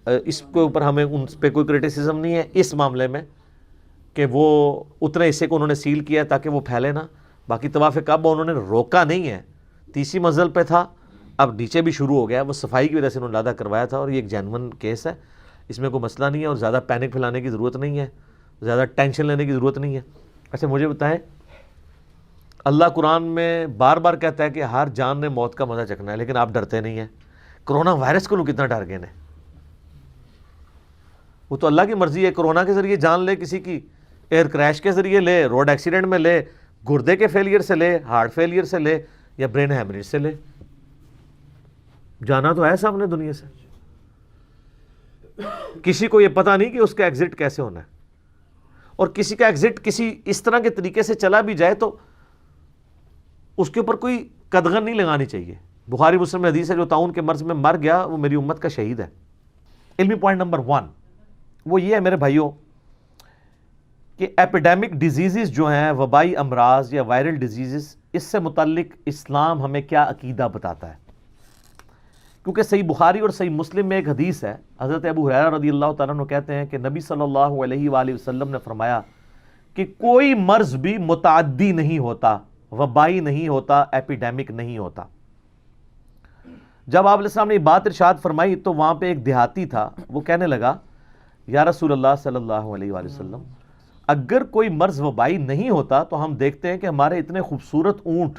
اس کے اوپر ہمیں ان پہ کوئی کرٹیسزم نہیں ہے اس معاملے میں کہ وہ اتنے حصے کو انہوں نے سیل کیا ہے تاکہ وہ پھیلے نہ۔ باقی طواف کعبہ انہوں نے روکا نہیں ہے، تیسری منزل پہ تھا، اب نیچے بھی شروع ہو گیا، وہ صفائی کی وجہ سے انہوں نے زیادہ کروایا تھا، اور یہ ایک جینون کیس ہے، اس میں کوئی مسئلہ نہیں ہے، اور زیادہ پینک پھیلانے کی ضرورت نہیں ہے، زیادہ ٹینشن لینے کی ضرورت نہیں ہے۔ اچھا مجھے بتائیں، اللہ قرآن میں بار بار کہتا ہے کہ ہر جان نے موت کا مزہ چکھنا ہے، لیکن آپ ڈرتے نہیں ہیں۔ کرونا وائرس کو لوگ کتنا ڈر گئے ہیں، وہ تو اللہ کی مرضی ہے، کرونا کے ذریعے جان لے کسی کی، ایئر کریش کے ذریعے لے، روڈ ایکسیڈنٹ میں لے، گردے کے فیلئر سے لے، ہارٹ فیلئر سے لے، یا برین ہیمریج سے لے، جانا تو ہے سب نے دنیا سے۔ کسی کو یہ پتہ نہیں کہ اس کا ایگزٹ کیسے ہونا ہے، اور کسی کا ایگزٹ کسی اس طرح کے طریقے سے چلا بھی جائے تو اس کے اوپر کوئی قدغن نہیں لگانی چاہیے۔ بخاری مسلم میں حدیث ہے جو طاعون کے مرض میں مر گیا وہ میری امت کا شہید ہے۔ علمی پوائنٹ نمبر 1، وہ یہ ہے میرے بھائیوں کہ ایپیڈیمک ڈیزیزز جو ہیں، وبائی امراض یا وائرل ڈیزیزز، اس سے متعلق اسلام ہمیں کیا عقیدہ بتاتا ہے. کیونکہ صحیح بخاری اور صحیح مسلم میں ایک حدیث ہے، حضرت ابو ہریرہ رضی اللہ تعالیٰ عنہ کہتے ہیں کہ نبی صلی اللہ علیہ وآلہ وسلم نے فرمایا کہ کوئی مرض بھی متعدی نہیں ہوتا، وبائی نہیں ہوتا، ایپیڈیمک نہیں ہوتا. جب آپ علیہ السلام نے یہ بات ارشاد فرمائی تو وہاں پہ ایک دیہاتی تھا، وہ کہنے لگا یا رسول اللہ صلی اللہ علیہ وآلہ وسلم، اگر کوئی مرض وبائی نہیں ہوتا تو ہم دیکھتے ہیں کہ ہمارے اتنے خوبصورت اونٹ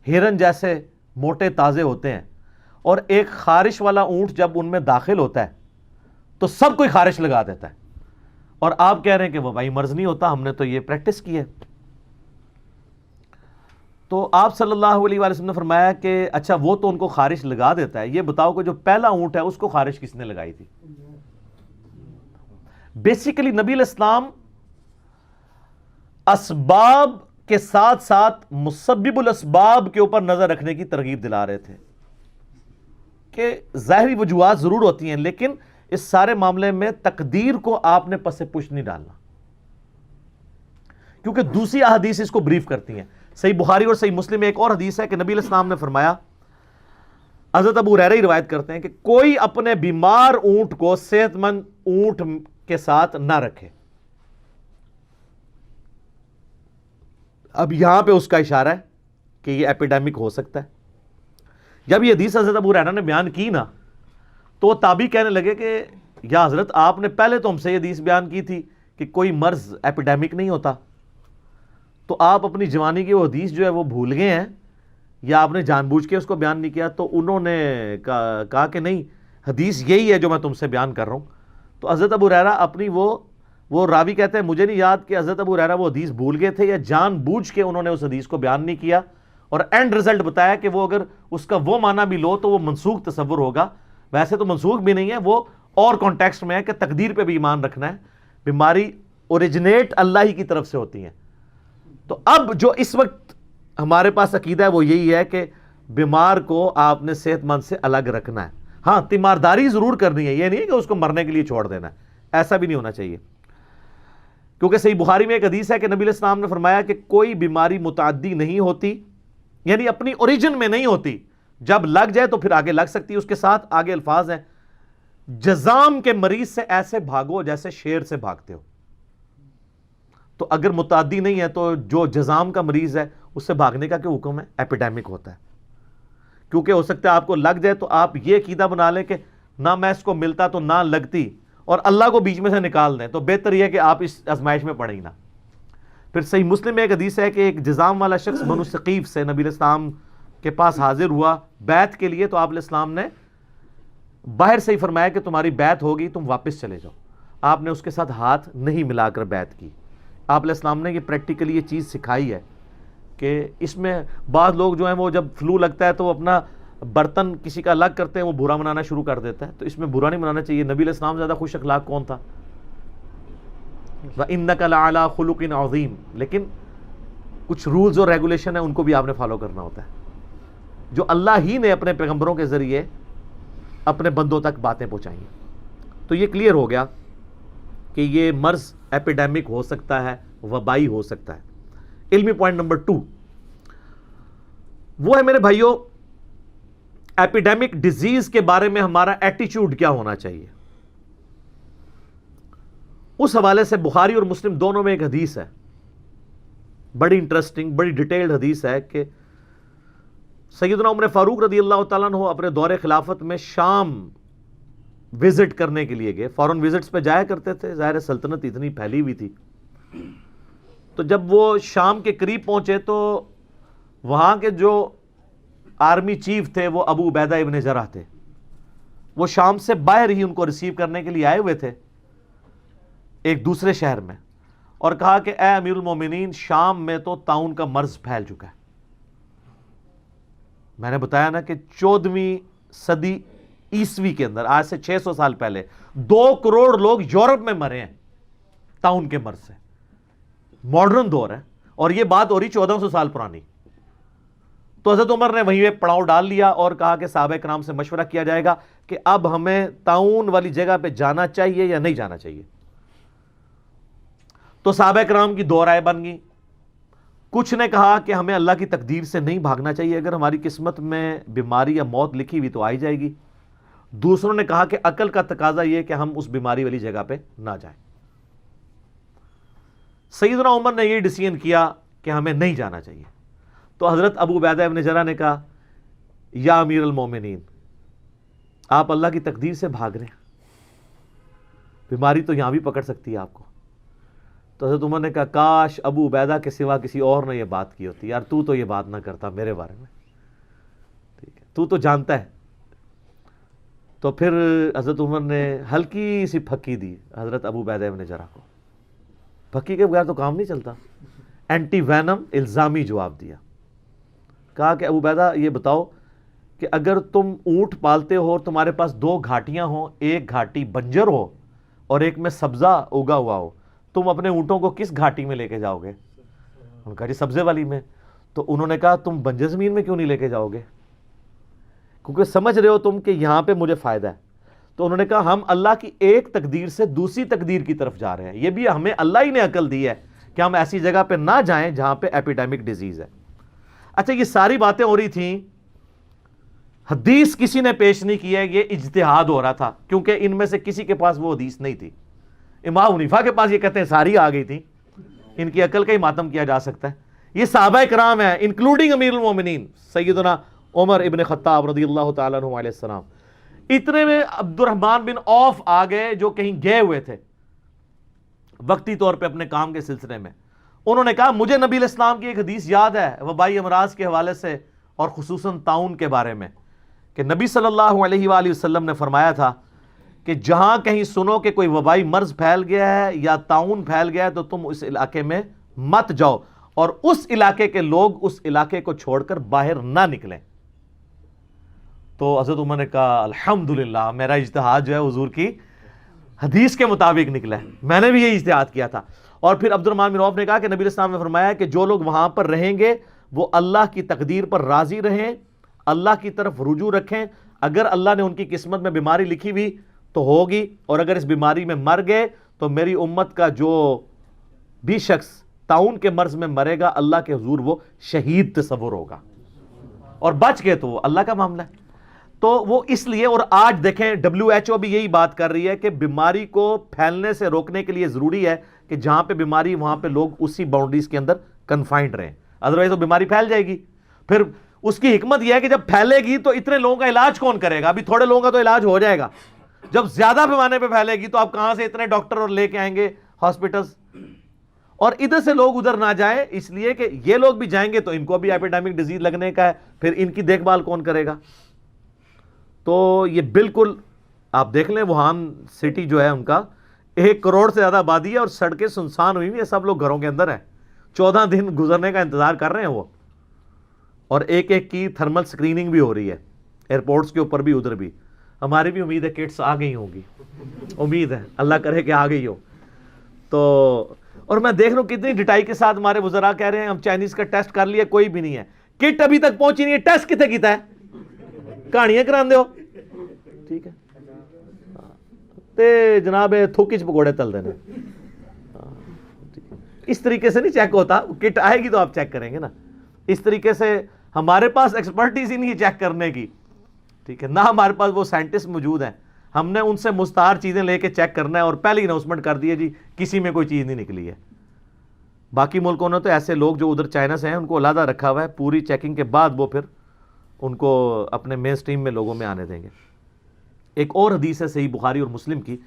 ہرن جیسے موٹے تازے ہوتے ہیں، اور ایک خارش والا اونٹ جب ان میں داخل ہوتا ہے تو سب کوئی خارش لگا دیتا ہے، اور آپ کہہ رہے ہیں کہ وبائی مرض نہیں ہوتا، ہم نے تو یہ پریکٹس کی ہے. تو آپ صلی اللہ علیہ وآلہ وسلم نے فرمایا کہ اچھا وہ تو ان کو خارش لگا دیتا ہے، یہ بتاؤ کہ جو پہلا اونٹ ہے اس کو خارش کس نے لگائی تھی؟ بیسیکلی نبی علیہ السلام اسباب کے ساتھ ساتھ مسبب الاسباب کے اوپر نظر رکھنے کی ترغیب دلا رہے تھے کہ ظاہری وجوہات ضرور ہوتی ہیں، لیکن اس سارے معاملے میں تقدیر کو آپ نے پس پش نہیں ڈالنا، کیونکہ دوسری احادیث اس کو بریف کرتی ہیں. صحیح بخاری اور صحیح مسلم میں ایک اور حدیث ہے کہ نبی علیہ السلام نے فرمایا، حضرت ابو ہریرہ ہی روایت کرتے ہیں کہ کوئی اپنے بیمار اونٹ کو صحت مند اونٹ کے ساتھ نہ رکھے. اب یہاں پہ اس کا اشارہ ہے کہ یہ ایپیڈیمک ہو سکتا ہے. جب یہ حدیث حضرت ابو ہریرہ نے بیان کی نا تو وہ تابعی کہنے لگے کہ یا حضرت آپ نے پہلے تو ہم سے یہ حدیث بیان کی تھی کہ کوئی مرض ایپیڈیمک نہیں ہوتا، تو آپ اپنی جوانی کی وہ حدیث جو ہے وہ بھول گئے ہیں یا آپ نے جان بوجھ کے اس کو بیان نہیں کیا؟ تو انہوں نے کہا کہ نہیں، حدیث یہی ہے جو میں تم سے بیان کر رہا ہوں. تو حضرت ابو ہریرہ اپنی وہ راوی کہتے ہیں مجھے نہیں یاد کہ حضرت ابو ہریرہ وہ حدیث بھول گئے تھے یا جان بوجھ کے انہوں نے اس حدیث کو بیان نہیں کیا، اور اینڈ رزلٹ بتایا کہ وہ اگر اس کا وہ معنی بھی لو تو وہ منسوخ تصور ہوگا. ویسے تو منسوخ بھی نہیں ہے، وہ اور کانٹیکسٹ میں ہے کہ تقدیر پہ بھی ایمان رکھنا ہے، بیماری اوریجنیٹ اللہ ہی کی طرف سے ہوتی ہیں. تو اب جو اس وقت ہمارے پاس عقیدہ ہے وہ یہی ہے کہ بیمار کو آپ نے صحت مند سے الگ رکھنا ہے. ہاں تیمارداری ضرور کرنی ہے، یہ نہیں ہے کہ اس کو مرنے کے لیے چھوڑ دینا ہے، ایسا بھی نہیں ہونا چاہیے. کیونکہ صحیح بخاری میں ایک حدیث ہے کہ نبی علیہ السلام نے فرمایا کہ کوئی بیماری متعدی نہیں ہوتی، یعنی اپنی اوریجن میں نہیں ہوتی، جب لگ جائے تو پھر آگے لگ سکتی ہے. اس کے ساتھ آگے الفاظ ہیں، جزام کے مریض سے ایسے بھاگو جیسے شیر سے بھاگتے ہو. تو اگر متعدی نہیں ہے تو جو جزام کا مریض ہے اس سے بھاگنے کا کیا حکم ہے؟ ایپیڈیمک ہوتا ہے. کیونکہ ہو سکتا ہے آپ کو لگ جائے تو آپ یہ عقیدہ بنا لیں کہ نہ میں اس کو ملتا تو نہ لگتی، اور اللہ کو بیچ میں سے نکال دیں، تو بہتر یہ ہے کہ آپ اس آزمائش میں پڑیں ہی نہ. پھر صحیح مسلم میں ایک حدیث ہے کہ ایک جزام والا شخص بنو ثقیف سے نبی علیہ السلام کے پاس حاضر ہوا بیعت کے لیے، تو آپ علیہ السلام نے باہر سے ہی فرمایا کہ تمہاری بیعت ہوگی، تم واپس چلے جاؤ. آپ نے اس کے ساتھ ہاتھ نہیں ملا کر بیعت کی. آپ علیہ السلام نے یہ پریکٹیکلی یہ چیز سکھائی ہے کہ اس میں بعض لوگ جو ہیں وہ جب فلو لگتا ہے تو وہ اپنا برتن کسی کا الگ کرتے ہیں، وہ برا منانا شروع کر دیتا ہے. تو اس میں برا نہیں منانا چاہیے. نبی علیہ السلام زیادہ خوش اخلاق کون تھا؟ وَإِنَّكَ لَعَلَىٰ خُلُقٍ عَظِيمٍ. لیکن کچھ رولز اور ریگولیشن ہیں، ان کو بھی آپ نے فالو کرنا ہوتا ہے، جو اللہ ہی نے اپنے پیغمبروں کے ذریعے اپنے بندوں تک باتیں پہنچائیں. تو یہ کلیئر ہو گیا کہ یہ مرض ایپیڈیمک ہو سکتا ہے، وبائی ہو سکتا ہے. علمی پوائنٹ نمبر 2 وہ ہے میرے بھائیوں، ایپیڈیمک ڈیزیز کے بارے میں ہمارا ایٹیچیوڈ کیا ہونا چاہیے. اس حوالے سے بخاری اور مسلم دونوں میں ایک حدیث ہے، بڑی انٹرسٹنگ، بڑی ڈیٹیلڈ حدیث ہے کہ سیدنا عمر فاروق رضی اللہ تعالیٰ عنہ اپنے دور خلافت میں شام وزٹ کرنے کے لیے گئے. فورن وزٹس پہ جایا کرتے تھے، ظاہر سلطنت اتنی پھیلی ہوئی تھی. تو جب وہ شام کے قریب پہنچے تو وہاں کے جو آرمی چیف تھے وہ ابو عبیدہ ابن جرح تھے. وہ شام سے باہر ہی ان کو ریسیو کرنے کے لیے آئے ہوئے تھے ایک دوسرے شہر میں، اور کہا کہ اے امیر المومنین، شام میں تو طاعون کا مرض پھیل چکا ہے. میں نے بتایا نا کہ 14ویں صدی عیسوی کے اندر، آج سے 600 سال پہلے 2 کروڑ لوگ یورپ میں مرے ہیں طاعون کے مرض سے. ماڈرن دور ہے اور یہ بات ہو رہی 1400 سال پرانی. تو حضرت عمر نے وہیں پہ پڑاؤ ڈال لیا اور کہا کہ صحابہ کرام سے مشورہ کیا جائے گا کہ اب ہمیں طاعون والی جگہ پہ جانا چاہیے یا نہیں جانا چاہیے. تو صحابہ کرام کی دو رائے بن گئی. کچھ نے کہا کہ ہمیں اللہ کی تقدیر سے نہیں بھاگنا چاہیے, اگر ہماری قسمت میں بیماری یا موت لکھی ہوئی تو آئی جائے گی. دوسروں نے کہا کہ عقل کا تقاضا یہ کہ ہم اس بیماری والی جگہ پہ نہ جائیں. سیدنا عمر نے یہ ڈیسیژن کیا کہ ہمیں نہیں جانا چاہیے. تو حضرت ابو عبیدہ ابن جرح نے کہا یا امیر المومنین, آپ اللہ کی تقدیر سے بھاگ رہے ہیں, بیماری تو یہاں بھی پکڑ سکتی ہے آپ کو. تو حضرت عمر نے کہا کاش ابو عبیدہ کے سوا کسی اور نے یہ بات کی ہوتی, یار تو یہ بات نہ کرتا میرے بارے میں, ٹھیک ہے, تو جانتا ہے. تو پھر حضرت عمر نے ہلکی سی پھکی دی حضرت ابو عبیدہ ابن جرح کو. پھکی کے بغیر تو کام نہیں چلتا, اینٹی وینم الزامی جواب دیا. کہا کہ ابو عبیدہ یہ بتاؤ کہ اگر تم اونٹ پالتے ہو اور تمہارے پاس دو گھاٹیاں ہوں, ایک گھاٹی بنجر ہو اور ایک میں سبزہ اگا ہوا ہو, تم اپنے اونٹوں کو کس گھاٹی میں لے کے جاؤ گے؟ انہوں نے کہا جی سبزے والی میں. تو انہوں نے کہا تم بنجر زمین میں کیوں نہیں لے کے جاؤ گے؟ کیونکہ سمجھ رہے ہو تم کہ یہاں پہ مجھے فائدہ ہے. تو انہوں نے کہا ہم اللہ کی ایک تقدیر سے دوسری تقدیر کی طرف جا رہے ہیں, یہ بھی ہمیں اللہ ہی نے عقل دی ہے کہ ہم ایسی جگہ پہ نہ جائیں جہاں پہ ایپیڈیمک ڈیزیز ہے. اچھا یہ ساری باتیں ہو رہی تھیں, حدیث کسی نے پیش نہیں کی ہے, یہ اجتہاد ہو رہا تھا کیونکہ ان میں سے کسی کے پاس وہ حدیث نہیں تھی. امام حنیفہ کے پاس یہ کہتے ہیں ساری آ گئی تھی, ان کی عقل کا ہی ماتم کیا جا سکتا ہے. یہ صحابہ کرام ہیں انکلوڈنگ امیر المومنین سیدنا عمر ابن خطاب رضی اللہ تعالیٰ عنہ علیہ السلام. اتنے میں عبد الرحمن بن عوف آ گئے جو کہیں گئے ہوئے تھے وقتی طور پہ اپنے کام کے سلسلے میں. انہوں نے کہا مجھے نبی علیہ السلام کی ایک حدیث یاد ہے وبائی امراض کے حوالے سے اور خصوصاً طاعون کے بارے میں, کہ نبی صلی اللہ علیہ وآلہ وسلم نے فرمایا تھا کہ جہاں کہیں سنو کہ کوئی وبائی مرض پھیل گیا ہے یا طاعون پھیل گیا ہے تو تم اس علاقے میں مت جاؤ اور اس علاقے کے لوگ اس علاقے کو چھوڑ کر باہر نہ نکلیں. تو حضرت عمر نے کہا الحمدللہ میرا اجتہاد جو ہے حضور کی حدیث کے مطابق نکلا ہے, میں نے بھی یہ اجتہاد کیا تھا. اور پھر عبد الرحمن بن عوف نے کہا کہ نبی علیہ السلام نے فرمایا کہ جو لوگ وہاں پر رہیں گے وہ اللہ کی تقدیر پر راضی رہیں, اللہ کی طرف رجوع رکھیں. اگر اللہ نے ان کی قسمت میں بیماری لکھی ہوئی تو ہوگی, اور اگر اس بیماری میں مر گئے تو میری امت کا جو بھی شخص طاعون کے مرض میں مرے گا اللہ کے حضور وہ شہید تصور ہوگا, اور بچ گئے تو وہ اللہ کا معاملہ ہے. تو وہ اس لیے, اور آج دیکھیں WHO بھی یہی بات کر رہی ہے کہ بیماری کو پھیلنے سے روکنے کے لیے ضروری ہے کہ جہاں پہ بیماری وہاں پہ لوگ اسی باؤنڈریز کے اندر کنفائنڈ رہیں, ادروائز تو بیماری پھیل جائے گی. پھر اس کی حکمت یہ ہے کہ جب پھیلے گی تو اتنے لوگوں کا علاج کون کرے گا؟ ابھی تھوڑے لوگوں کا تو علاج ہو جائے گا, جب زیادہ پیمانے پہ پھیلے گی تو آپ کہاں سے اتنے ڈاکٹر اور لے کے آئیں گے ہاسپٹلز, اور ادھر سے لوگ ادھر نہ جائیں, اس لیے کہ یہ لوگ بھی جائیں گے تو ان کو بھی ایپیڈیمک ڈیزیز لگنے کا ہے, پھر ان کی دیکھ بھال کون کرے گا؟ تو یہ بالکل آپ دیکھ لیں ووہان سٹی جو ہے ان کا 1 کروڑ سے زیادہ آبادی ہے اور سڑکیں سنسان ہوئی ہیں, سب لوگ گھروں کے اندر ہیں, 14 دن گزرنے کا انتظار کر رہے ہیں وہ, اور ایک ایک کی تھرمل سکریننگ بھی ہو رہی ہے ایئرپورٹس کے اوپر بھی ادھر بھی. ہماری بھی امید ہے کٹس آ گئی ہوں گی, امید ہے اللہ کرے کہ آ گئی ہو. تو اور میں دیکھ رہا ہوں کتنی ڈٹائی کے ساتھ ہمارے وزراء کہہ رہے ہیں ہم چائنیز کا ٹیسٹ کر لیا, کوئی بھی نہیں ہے, کٹ ابھی تک پہنچی نہیں ہے, ٹیسٹ کتنے کیتا ہے, کہانیاں کران دے ہو, ٹھیک ہے, تے جناب تھوکی چ پکوڑے تل دینے. اس طریقے سے نہیں چیک ہوتا, کٹ آئے گی تو آپ چیک کریں گے نا. اس طریقے سے ہمارے پاس ایکسپرٹیز ہی نہیں چیک کرنے کی, ٹھیک ہے, نہ ہمارے پاس وہ سائنٹسٹ موجود ہیں, ہم نے ان سے مستعار چیزیں لے کے چیک کرنا ہے اور پہلے اناؤنسمنٹ کر دی ہے جی کسی میں کوئی چیز نہیں نکلی ہے. باقی ملکوں نے تو ایسے لوگ جو ادھر چائنا سے ہیں ان کو علیحدہ رکھا ہوا ہے, پوری چیکنگ کے بعد وہ پھر ان کو اپنے مین سٹریم میں لوگوں میں آنے دیں گے. ایک اور حدیث ہے صحیح بخاری اور مسلم کی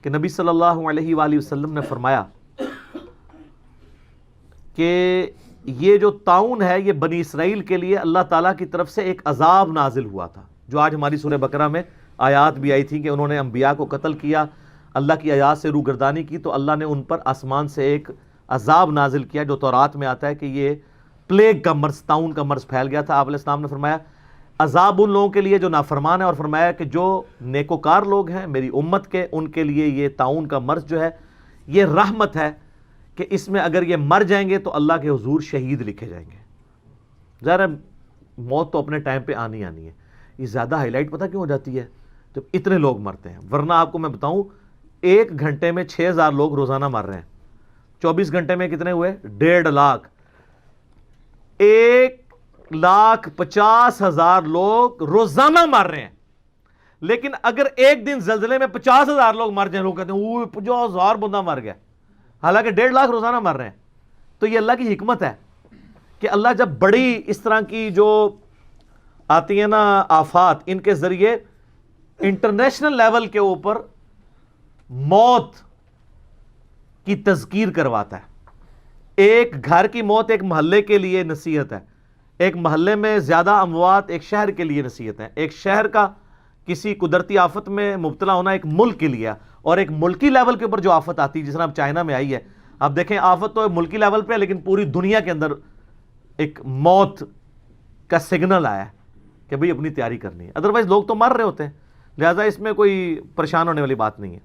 کہ نبی صلی اللہ علیہ وآلہ وسلم نے فرمایا کہ یہ جو طاعون ہے یہ بنی اسرائیل کے لیے اللہ تعالیٰ کی طرف سے ایک عذاب نازل ہوا تھا, جو آج ہماری سورہ بقرہ میں آیات بھی آئی تھی کہ انہوں نے انبیاء کو قتل کیا, اللہ کی آیات سے روگردانی کی, تو اللہ نے ان پر آسمان سے ایک عذاب نازل کیا جو تورات میں آتا ہے کہ یہ پلیگ کا مرض, طاعون کا مرض پھیل گیا تھا. آپ علیہ السلام نے فرمایا عذاب ان لوگوں کے لیے جو نافرمان ہیں, اور فرمایا کہ جو نیکوکار لوگ ہیں میری امت کے ان کے لیے یہ طاعون کا مرض جو ہے یہ رحمت ہے کہ اس میں اگر یہ مر جائیں گے تو اللہ کے حضور شہید لکھے جائیں گے. ظاہر موت تو اپنے ٹائم پہ آنی ہے, یہ زیادہ ہائی لائٹ پتہ کیوں ہو جاتی ہے جب اتنے لوگ مرتے ہیں, ورنہ آپ کو میں بتاؤں 1 گھنٹے میں 6000 لوگ روزانہ مر رہے ہیں, 24 گھنٹے میں کتنے ہوئے؟ 1.5 لاکھ. 1,50,000 لوگ روزانہ مر رہے ہیں. لیکن اگر ایک دن زلزلے میں 50,000 لوگ مر جائیں، لوگ کہتے ہیں اوہ 50,000 بندہ مر گیا، حالانکہ 1.5 لاکھ روزانہ مر رہے ہیں. تو یہ اللہ کی حکمت ہے کہ اللہ جب بڑی اس طرح کی جو آتی ہیں نا آفات، ان کے ذریعے انٹرنیشنل لیول کے اوپر موت کی تذکیر کرواتا ہے. ایک گھر کی موت ایک محلے کے لیے نصیحت ہے، ایک محلے میں زیادہ اموات ایک شہر کے لیے نصیحت ہے، ایک شہر کا کسی قدرتی آفت میں مبتلا ہونا ایک ملک کے لیے، اور ایک ملکی لیول کے اوپر جو آفت آتی ہے جس طرح اب چائنا میں آئی ہے. اب دیکھیں آفت تو ملکی لیول پہ ہے، لیکن پوری دنیا کے اندر ایک موت کا سگنل آیا ہے کہ بھئی اپنی تیاری کرنی ہے. ادروائز لوگ تو مر رہے ہوتے ہیں، لہٰذا اس میں کوئی پریشان ہونے والی بات نہیں ہے.